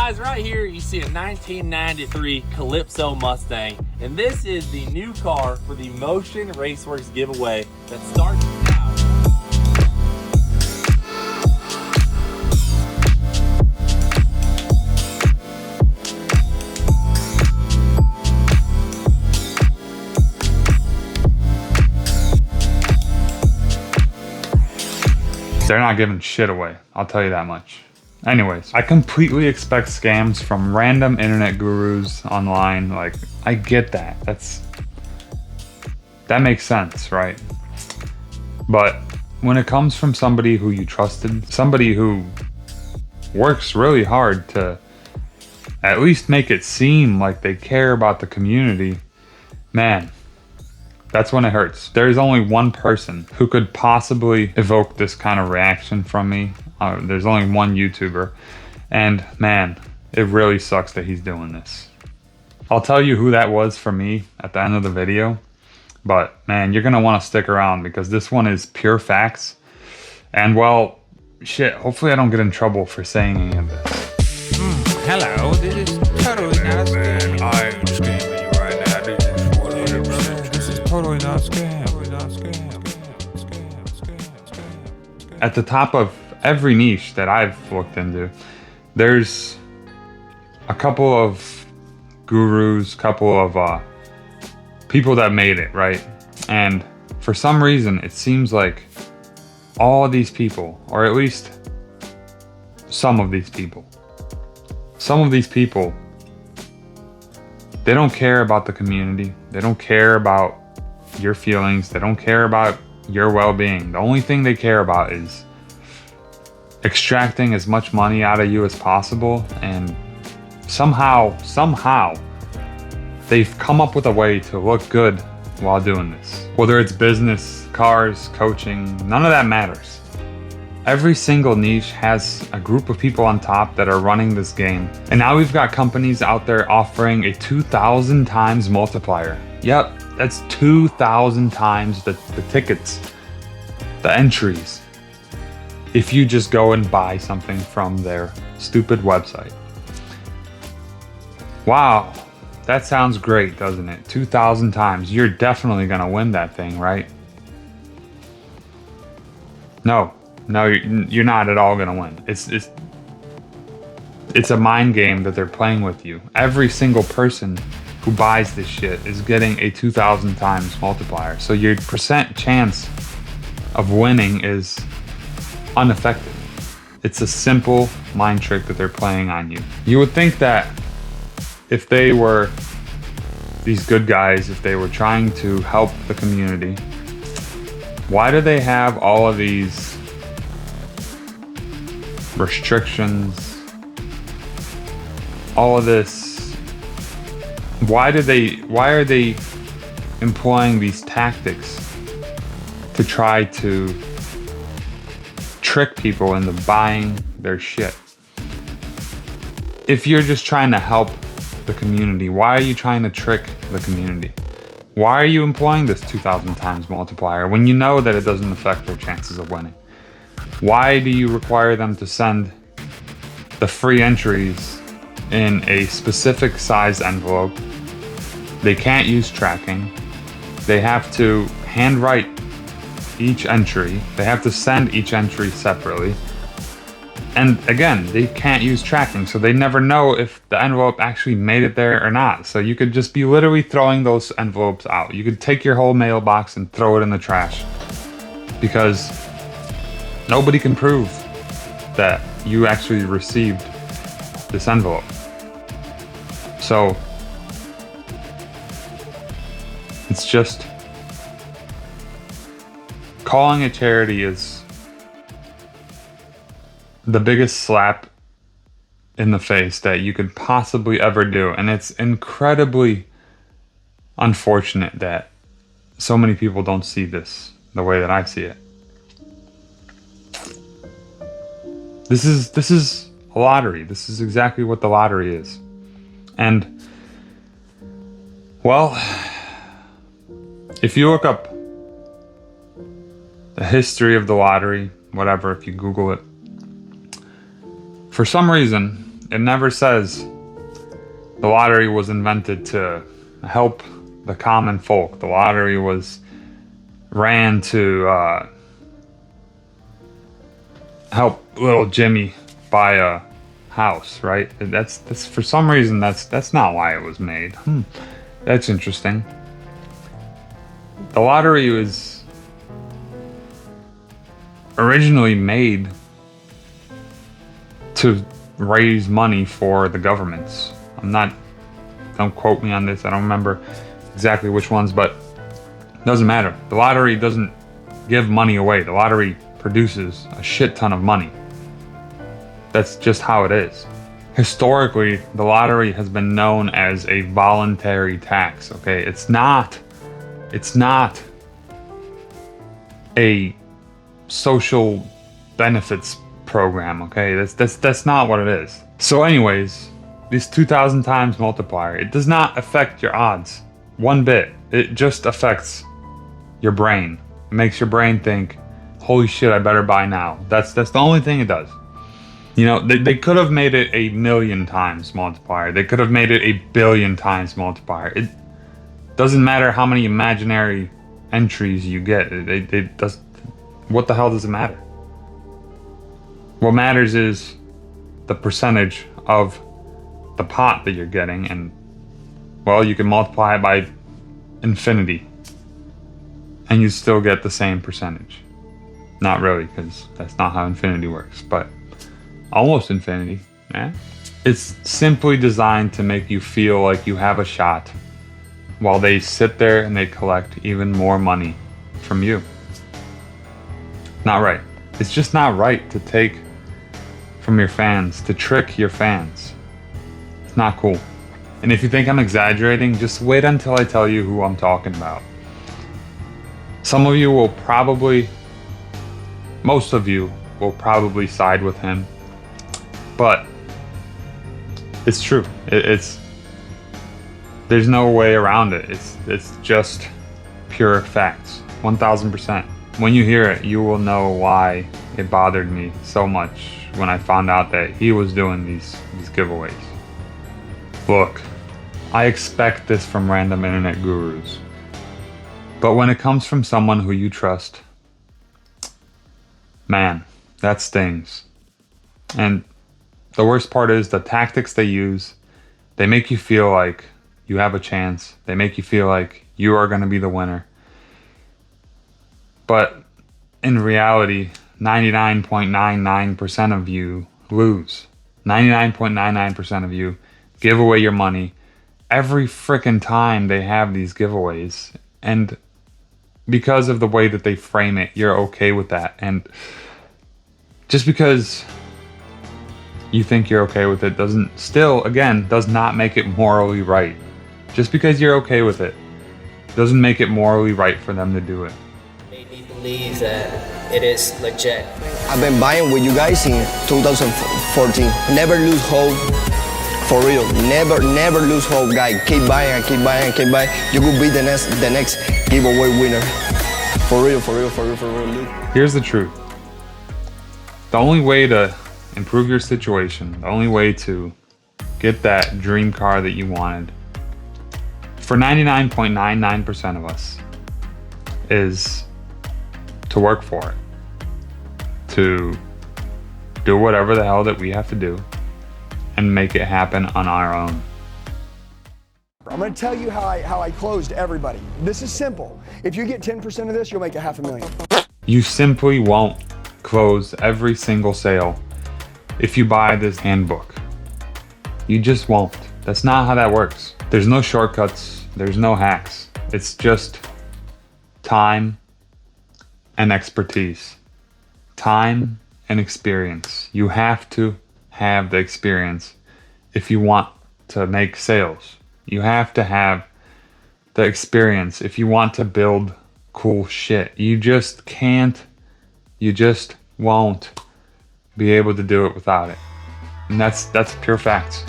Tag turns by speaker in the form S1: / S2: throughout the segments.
S1: Guys, right here you see a 1993 Calypso Mustang, and this is the new car for the Motion Raceworks giveaway that starts now.
S2: They're not giving shit away, I'll tell you that much. Anyways, I completely expect scams from random internet gurus online. Like, I get that. That makes sense, right? But when it comes from somebody who you trusted, somebody who works really hard to at least make it seem like they care about the community, man, that's when it hurts. There's only one person who could possibly evoke this kind of reaction from me. There's only one YouTuber, and man, it really sucks that he's doing this. I'll tell you who that was for me at the end of the video, but man, you're gonna want to stick around because this one is pure facts. And well, shit, hopefully I don't get in trouble for saying any of this.
S3: Hello, this is totally not a scam.
S4: Man, I am scamming you right now. This is 100%.
S3: This is totally not a scam.
S2: At the top of every niche that I've looked into, there's a couple of gurus, couple of people that made it, right? And for some reason, it seems like all of these people, or at least some of these people, they don't care about the community. They don't care about your feelings. They don't care about your well-being. The only thing they care about is extracting as much money out of you as possible, and somehow they've come up with a way to look good while doing this. Whether it's business, cars, coaching, none of that matters. Every single niche has a group of people on top that are running this game. And now we've got companies out there offering a 2,000 times multiplier. Yep, that's 2,000 times the tickets, the entries, if you just go and buy something from their stupid website. Wow, that sounds great, doesn't it? 2,000 times. You're definitely gonna win that thing, right? No, you're not at all gonna win. It's a mind game that they're playing with you. Every single person who buys this shit is getting a 2,000 times multiplier. So your percent chance of winning is unaffected. It's a simple mind trick that they're playing on you. You would think that if they were these good guys, if they were trying to help the community, why do they have all of these restrictions, all of this? Why are they employing these tactics to try to trick people into buying their shit? If you're just trying to help the community, why are you trying to trick the community? Why are you employing this 2,000 times multiplier when you know that it doesn't affect their chances of winning? Why do you require them to send the free entries in a specific size envelope? They can't use tracking. They have to handwrite each entry. They have to send each entry separately. And again, they can't use tracking, so they never know if the envelope actually made it there or not. So you could just be literally throwing those envelopes out. You could take your whole mailbox and throw it in the trash, because nobody can prove that you actually received this envelope. So it's just, calling it charity is the biggest slap in the face that you could possibly ever do. And it's incredibly unfortunate that so many people don't see this the way that I see it. This is a lottery. This is exactly what the lottery is. And well, if you look up the history of the lottery, whatever, if you Google it, for some reason, It never says the lottery was invented to help the common folk. The lottery was ran to help little Jimmy buy a house, right? That's for some reason that's not why it was made. That's interesting. The lottery was originally made to raise money for the governments. Don't quote me on this. I don't remember exactly which ones, but it doesn't matter. The lottery doesn't give money away. The lottery produces a shit ton of money. That's just how it is. Historically, the lottery has been known as a voluntary tax, okay? It's not a social benefits program, okay? That's not what it is. So anyways, this 2,000 times multiplier, it does not affect your odds one bit. It just affects your brain. It makes your brain think, holy shit, I better buy now. That's the only thing it does. You know, they could have made it 1,000,000 times multiplier. They could have made it 1,000,000,000 times multiplier. It doesn't matter how many imaginary entries you get. What the hell does it matter? What matters is the percentage of the pot that you're getting, and well, you can multiply it by infinity and you still get the same percentage. Not really, because that's not how infinity works, but almost infinity. Yeah. It's simply designed to make you feel like you have a shot while they sit there and they collect even more money from you. Not right. It's just not right to take from your fans, to trick your fans. It's not cool. And if you think I'm exaggerating, just wait until I tell you who I'm talking about. Some of you will probably, most of you will probably side with him, but it's true. There's no way around it. It's just pure facts, 1,000%. When you hear it, you will know why it bothered me so much when I found out that he was doing these giveaways. Look, I expect this from random internet gurus. But when it comes from someone who you trust, man, that stings. And the worst part is the tactics they use, they make you feel like you have a chance. They make you feel like you are going to be the winner. But in reality, 99.99% of you lose. 99.99% of you give away your money every frickin' time they have these giveaways. And because of the way that they frame it, you're okay with that. And just because you think you're okay with it does not make it morally right. Just because you're okay with it doesn't make it morally right for them to do it.
S5: Made me believe that it is legit.
S6: I've been buying with you guys in 2014. Never lose hope. For real, never lose hope, guy. Keep buying. You could be the next giveaway winner. For real. Dude.
S2: Here's the truth. The only way to improve your situation, the only way to get that dream car that you wanted, for 99.99% of us, is to work for it. To do whatever the hell that we have to do and make it happen on our own.
S7: I'm going to tell you how I closed everybody. This is simple. If you get 10% of this, you'll make $500,000.
S2: You simply won't close every single sale if you buy this handbook. You just won't. That's not how that works. There's no shortcuts. There's no hacks. It's just time and expertise. Time and experience. You have to have the experience if you want to make sales. You have to have the experience if you want to build cool shit. You just can't, you just won't be able to do it without it. And that's pure facts.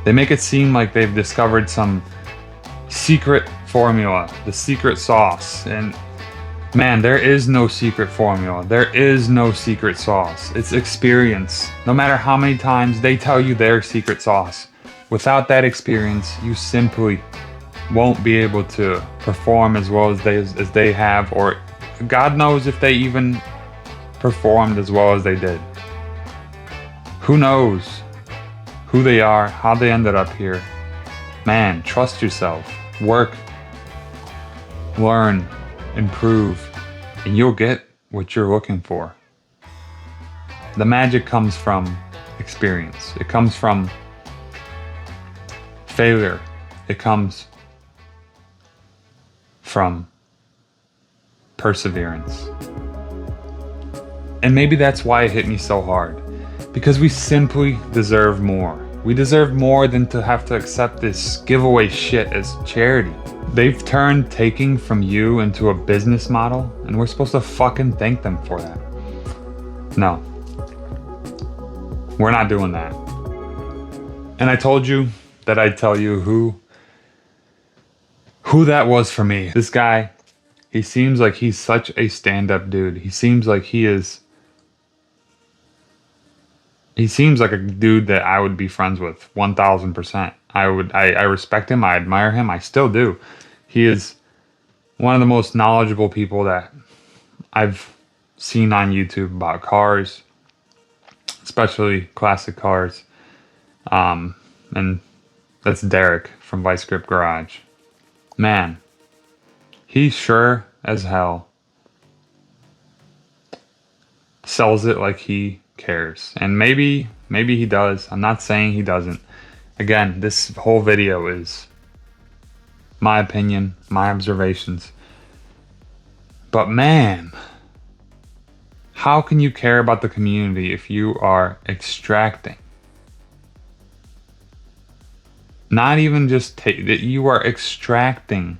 S2: They make it seem like they've discovered some secret formula, the secret sauce, and Man, there is no secret formula. There is no secret sauce. It's experience. No matter how many times they tell you their secret sauce, without that experience, you simply won't be able to perform as well as they have, or God knows if they even performed as well as they did. Who knows who they are, how they ended up here. Man, trust yourself. Work, learn, improve, and you'll get what you're looking for. The magic comes from experience. It comes from failure. It comes from perseverance. And maybe that's why it hit me so hard. Because we simply deserve more. We deserve more than to have to accept this giveaway shit as charity. They've turned taking from you into a business model, and we're supposed to fucking thank them for that. No. We're not doing that. And I told you that I'd tell you who that was for me. This guy, he seems like he's such a stand-up dude. He seems like a dude that I would be friends with 1000%. I respect him. I admire him. I still do. He is one of the most knowledgeable people that I've seen on YouTube about cars, especially classic cars. And that's Derek from Vice Grip Garage. Man, he sure as hell sells it like he cares. And maybe he does. I'm not saying he doesn't. Again, this whole video is my opinion, my observations. But man, how can you care about the community if you are extracting? Not even just that you are extracting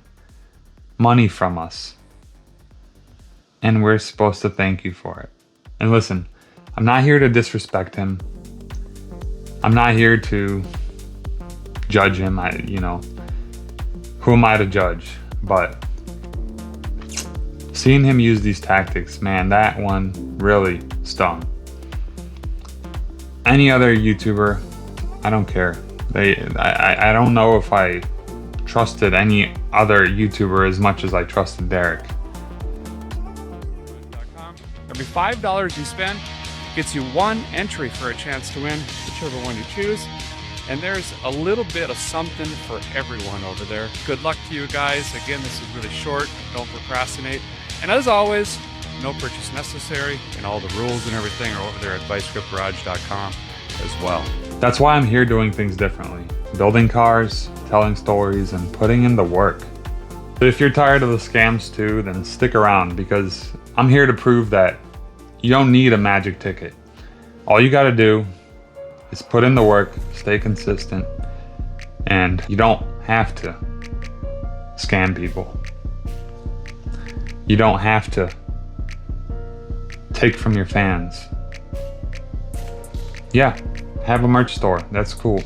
S2: money from us. And we're supposed to thank you for it. And listen, I'm not here to disrespect him. I'm not here to judge him. Who am I to judge? But seeing him use these tactics, man, that one really stung. Any other YouTuber, I don't care. I don't know if I trusted any other YouTuber as much as I trusted Derek.
S8: Every $5 you spend gets you one entry for a chance to win, whichever one you choose. And there's a little bit of something for everyone over there. Good luck to you guys. Again, this is really short. Don't procrastinate. And as always, no purchase necessary, and all the rules and everything are over there at vicegripgarage.com as well.
S2: That's why I'm here doing things differently. Building cars, telling stories, and putting in the work. But if you're tired of the scams too, then stick around, because I'm here to prove that you don't need a magic ticket. All you gotta do is put in the work, stay consistent, and you don't have to scam people. You don't have to take from your fans. Yeah, have a merch store, that's cool.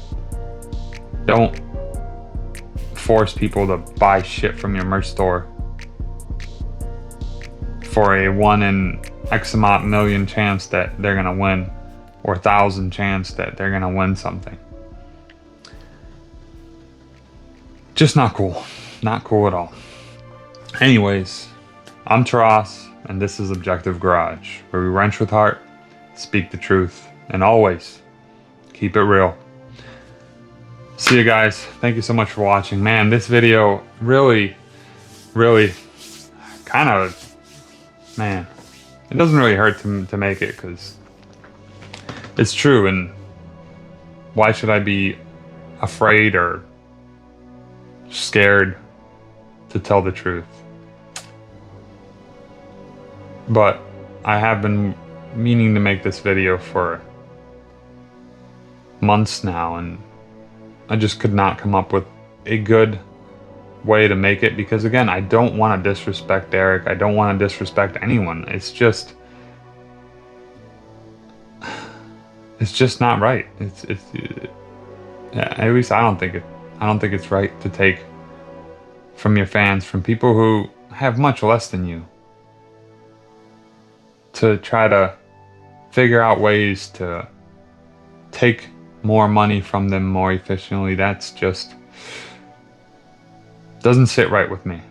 S2: Don't force people to buy shit from your merch store for a 1 in X amount million chance that they're gonna win, or 1,000 chance that they're gonna win something. Just not cool. Not cool at all. Anyways, I'm Taras, and this is Objective Garage, where we wrench with heart, speak the truth, and always keep it real. See you guys. Thank you so much for watching. Man, this video really kind of, man, it doesn't really hurt to make it, because it's true, and why should I be afraid or scared to tell the truth? But I have been meaning to make this video for months now, and I just could not come up with a good way to make it, because again, I don't want to disrespect Derek. I don't want to disrespect anyone. It's just not right. At least I don't think it's right to take from your fans, from people who have much less than you. to try to figure out ways to take more money from them more efficiently, that's just doesn't sit right with me.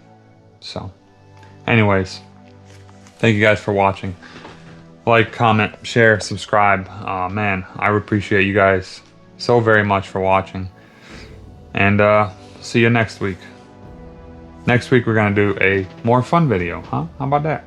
S2: So anyways, thank you guys for watching. Like, comment, share, subscribe. Man, I appreciate you guys so very much for watching. And see you next week. Next week we're gonna do a more fun video, huh? How about that?